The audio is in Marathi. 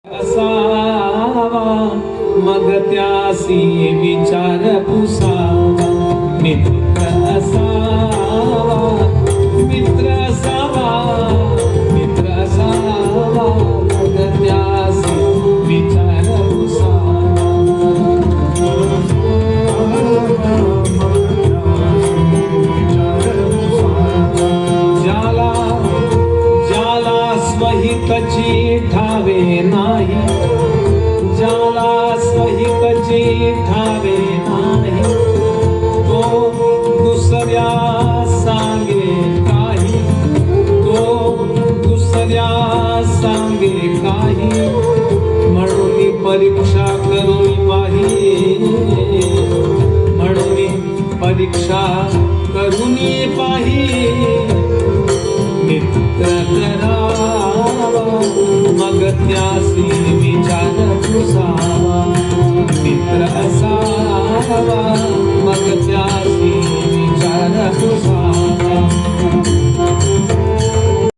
असावा मग त्यासी विचार पुसावा, मित्र असावा, मित्र असावा, मित्र असावा मग त्यासी विचार पुसावा। ज्याला ज्याला स्वहितची ठावे नाही, ज्याला स्वहितची ठावे नाही, तो दुसऱ्या सांगे काही, तो दुसऱ्या सांगे काही, म्हणून परीक्षा करून पाही, म्हणून परीक्षा करून पाही, मित्र करावा मग त्यासी विचार पुसावा, मित्र असावा मग त्यासी विचार पुसावा।